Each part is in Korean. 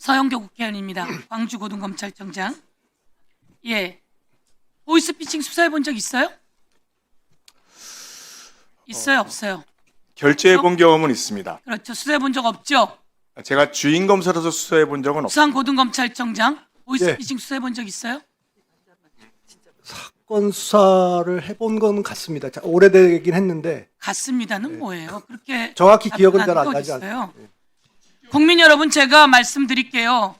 서영교 국회의원입니다. 광주고등검찰청장. 예, 보이스피싱 수사해 본 적 있어요? 있어요, 없어요? 결제해 본 경험은 있습니다. 그렇죠. 수사해 본 적 없죠? 제가 주인 검사로서 수사해 본 적은 없습니다. 부산고등검찰청장 보이스피싱 수사해 본 적 있어요? 사건 수사를 해본 건 같습니다. 자, 오래되긴 했는데 같습니다는 뭐예요? 그렇게 정확히 기억은 잘 답변하는 안 거 나지 어딨어요? 않습니다. 국민 여러분, 제가 말씀드릴게요.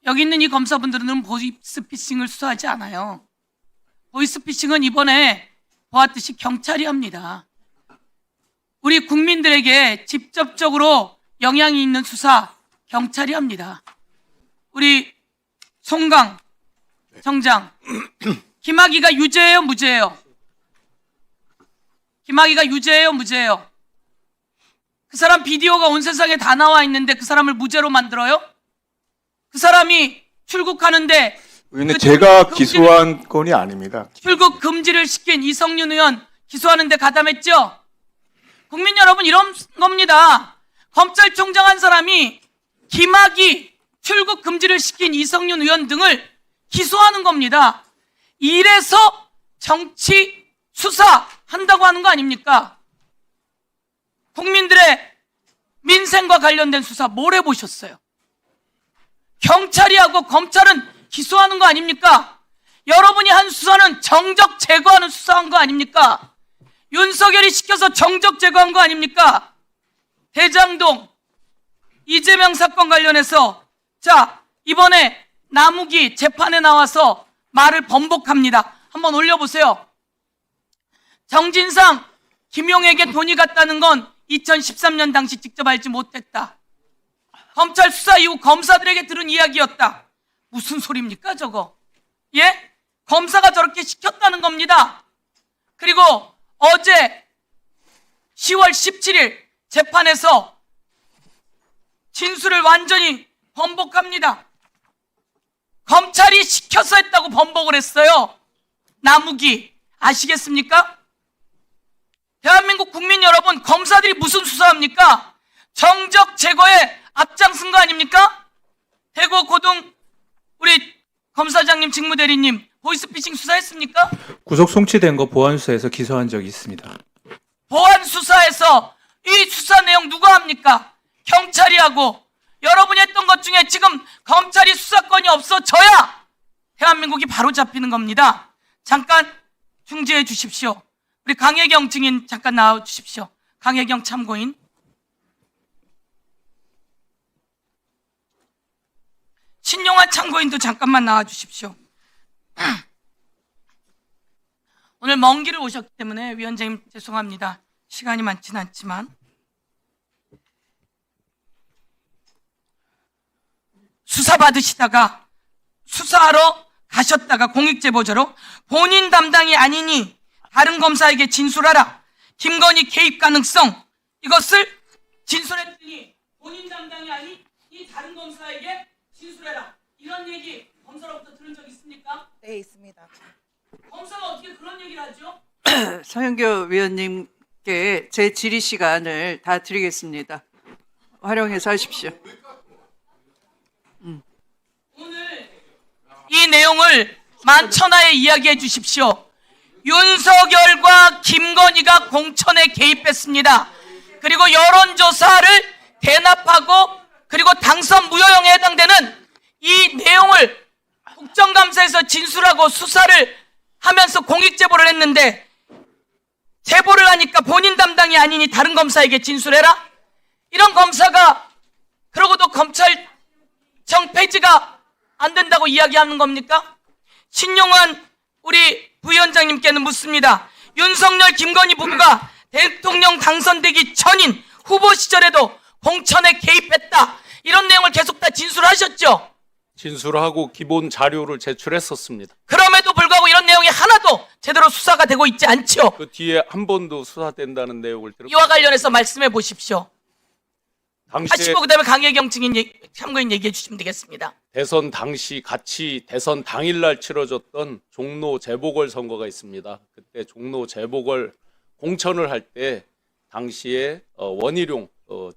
여기 있는 이 검사분들은 보이스피싱을 수사하지 않아요. 보이스피싱은 이번에 보았듯이 경찰이 합니다. 우리 국민들에게 직접적으로 영향이 있는 수사 경찰이 합니다. 우리 송강 청장, 김학의가 유죄예요, 무죄예요? 김학의가 유죄예요, 무죄예요? 그 사람 비디오가 온 세상에 다 나와 있는데 그 사람을 무죄로 만들어요? 그 사람이 출국하는데 의원님, 제가 기소한 건이 아닙니다. 출국 금지를 시킨 이성윤 의원 기소하는데 가담했죠? 국민 여러분, 이런 겁니다. 검찰총장 한 사람이 김학의 출국 금지를 시킨 이성윤 의원 등을 기소하는 겁니다. 이래서 정치 수사한다고 하는 거 아닙니까? 국민들의 민생과 관련된 수사 뭘 해보셨어요? 경찰이 하고 검찰은 기소하는 거 아닙니까? 여러분이 한 수사는 정적 제거하는 수사한 거 아닙니까? 윤석열이 시켜서 정적 제거한 거 아닙니까? 대장동 이재명 사건 관련해서 자, 이번에 남욱이 재판에 나와서 말을 번복합니다. 한번 올려보세요. 정진상, 김용에게 돈이 갔다는 건 2013년 당시 직접 알지 못했다. 검찰 수사 이후 검사들에게 들은 이야기였다. 무슨 소리입니까 저거? 예? 검사가 저렇게 시켰다는 겁니다. 그리고 어제 10월 17일 재판에서 진술을 완전히 번복합니다. 검찰이 시켜서 했다고 번복을 했어요. 남욱이. 아시겠습니까? 대한민국 국민 여러분, 검사들이 무슨 수사합니까? 정적 제거에 앞장선 거 아닙니까? 대구 고등 우리 검사장님, 직무대리님 보이스피싱 수사했습니까? 구속 송치된 거 보안 수사에서 기소한 적이 있습니다. 보안 수사에서 이 수사 내용 누가 합니까? 경찰이 하고, 여러분이 했던 것 중에 지금 검찰이 수사권이 없어져야 대한민국이 바로 잡히는 겁니다. 잠깐 중지해 주십시오. 우리 강혜경 증인 잠깐 나와 주십시오. 강혜경 참고인. 신용환 참고인도 잠깐만 나와 주십시오. 오늘 먼 길을 오셨기 때문에 위원장님 죄송합니다. 시간이 많지는 않지만. 수사 받으시다가 수사하러 가셨다가 공익제보자로 본인 담당이 아니니 다른 검사에게 진술하라. 김건희 개입 가능성, 이것을 진술했더니 본인 담당이 아닌 이 다른 검사에게 진술해라. 이런 얘기 검사로부터 들은 적 있습니까? 네, 있습니다. 검사가 어떻게 그런 얘기를 하죠? 서영교 위원님께 제 질의 시간을 다 드리겠습니다. 활용해서 하십시오. 오늘 이 내용을 만천하에 이야기해 주십시오. 윤석열과 김건희가 공천에 개입했습니다. 그리고 여론조사를 대납하고 그리고 당선 무효형에 해당되는 이 내용을 국정감사에서 진술하고 수사를 하면서 공익제보를 했는데, 제보를 하니까 본인 담당이 아니니 다른 검사에게 진술해라? 이런 검사가 그러고도 검찰청 폐지가 안 된다고 이야기하는 겁니까? 신용환 우리 부위원장님께는 묻습니다. 윤석열 김건희 부부가 대통령 당선되기 전인 후보 시절에도 공천에 개입했다, 이런 내용을 계속 다 진술하셨죠? 진술하고 기본 자료를 제출했었습니다. 그럼에도 불구하고 이런 내용이 하나도 제대로 수사가 되고 있지 않죠? 그 뒤에 한 번도 수사된다는 내용을 들었고, 이와 관련해서 말씀해 보십시오. 당시에 하시고 그다음에 강혜경 증인 참고인 얘기해 주시면 되겠습니다. 대선 당시 같이 대선 당일날 치러졌던 종로 재보궐 선거가 있습니다. 그때 종로 재보궐 공천을 할 때 당시에 원희룡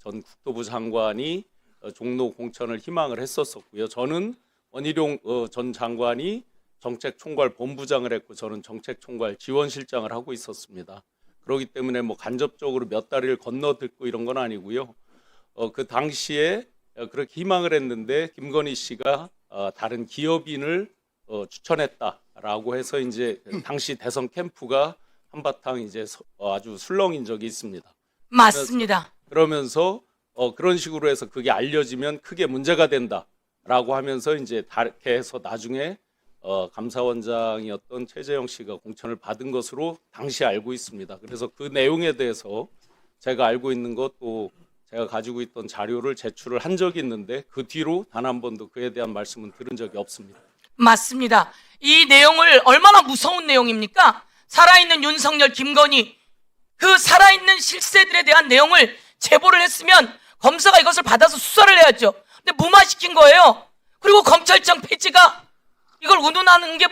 전 국토부 장관이 종로 공천을 희망을 했었었고요. 저는 원희룡 전 장관이 정책총괄 본부장을 했고 저는 정책총괄 지원실장을 하고 있었습니다. 그렇기 때문에 뭐 간접적으로 몇 다리를 건너듣고 이런 건 아니고요. 그 당시에 그렇게 희망을 했는데 김건희 씨가 다른 기업인을 추천했다라고 해서 이제 당시 대선 캠프가 한바탕 이제 아주 술렁인 적이 있습니다. 맞습니다. 그러면서 그런 식으로 해서 그게 알려지면 크게 문제가 된다라고 하면서 이제 다르게 해서 나중에 감사원장이었던 최재형 씨가 공천을 받은 것으로 당시 알고 있습니다. 그래서 그 내용에 대해서 제가 알고 있는 것도 제가 가지고 있던 자료를 제출을 한 적이 있는데 그 뒤로 단 한 번도 그에 대한 말씀은 들은 적이 없습니다. 맞습니다. 이 내용을 얼마나 무서운 내용입니까? 살아있는 윤석열, 김건희 그 살아있는 실세들에 대한 내용을 제보를 했으면 검사가 이것을 받아서 수사를 해야죠. 근데 무마시킨 거예요. 그리고 검찰청 폐지가 이걸 운운하는 게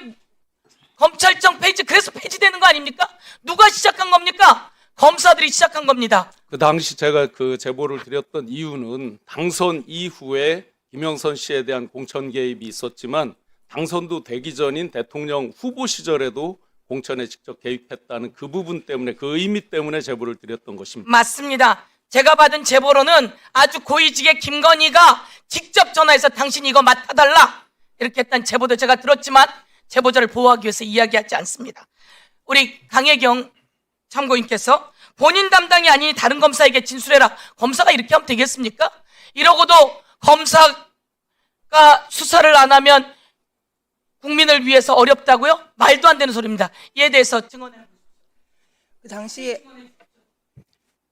검찰청 폐지 그래서 폐지되는 거 아닙니까? 누가 시작한 겁니까? 검사들이 시작한 겁니다. 그 당시 제가 그 제보를 드렸던 이유는 당선 이후에 김영선 씨에 대한 공천 개입이 있었지만 당선도 되기 전인 대통령 후보 시절에도 공천에 직접 개입했다는 그 부분 때문에 그 의미 때문에 제보를 드렸던 것입니다. 맞습니다. 제가 받은 제보로는 아주 고위직의 김건희가 직접 전화해서 당신 이거 맡아달라 이렇게 했다는 제보도 제가 들었지만 제보자를 보호하기 위해서 이야기하지 않습니다. 우리 강혜경 참고인께서 본인 담당이 아닌 다른 검사에게 진술해라. 검사가 이렇게 하면 되겠습니까? 이러고도 검사가 수사를 안 하면 국민을 위해서 어렵다고요? 말도 안 되는 소리입니다. 이에 대해서 증언해 주세요. 그 당시에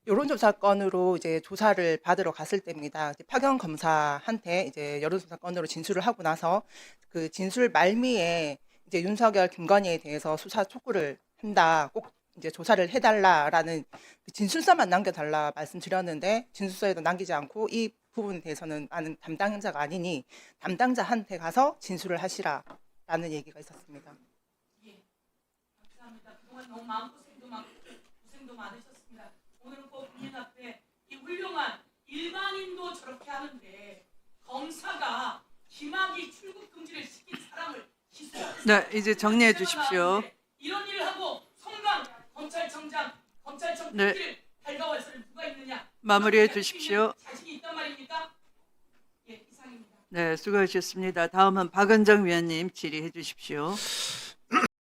여론조사 건으로 이제 조사를 받으러 갔을 때입니다. 이제 파견 검사한테 이제 여론조사 건으로 진술을 하고 나서 그 진술 말미에 이제 윤석열, 김건희에 대해서 수사 촉구를 한다. 꼭 이제 조사를 해달라라는 그 진술서만 남겨달라 말씀드렸는데 진술서에도 남기지 않고 이 부분에 대해서는 나는 담당자가 아니니 담당자한테 가서 진술을 하시라라는 얘기가 있었습니다. 감사합니다. 그동안 너무 마음고생도 많고 고생도 많으셨습니다. 오늘은 꼭 국민 앞에 이 훌륭한 일반인도 저렇게 하는데 검사가 김학의 출국 금지를 시킨 사람을 기소했어요. 네, 이제 정리해 주십시오. 이런 일을 하고 송강 검찰청장 검찰청 네. 폐지를 달가워할 사람이 누가 있느냐? 마무리해 주십시오. 자신이 있단 말입니까? 예, 이상입니다. 네, 수고하셨습니다. 다음은 박은정 위원님 질의해 주십시오.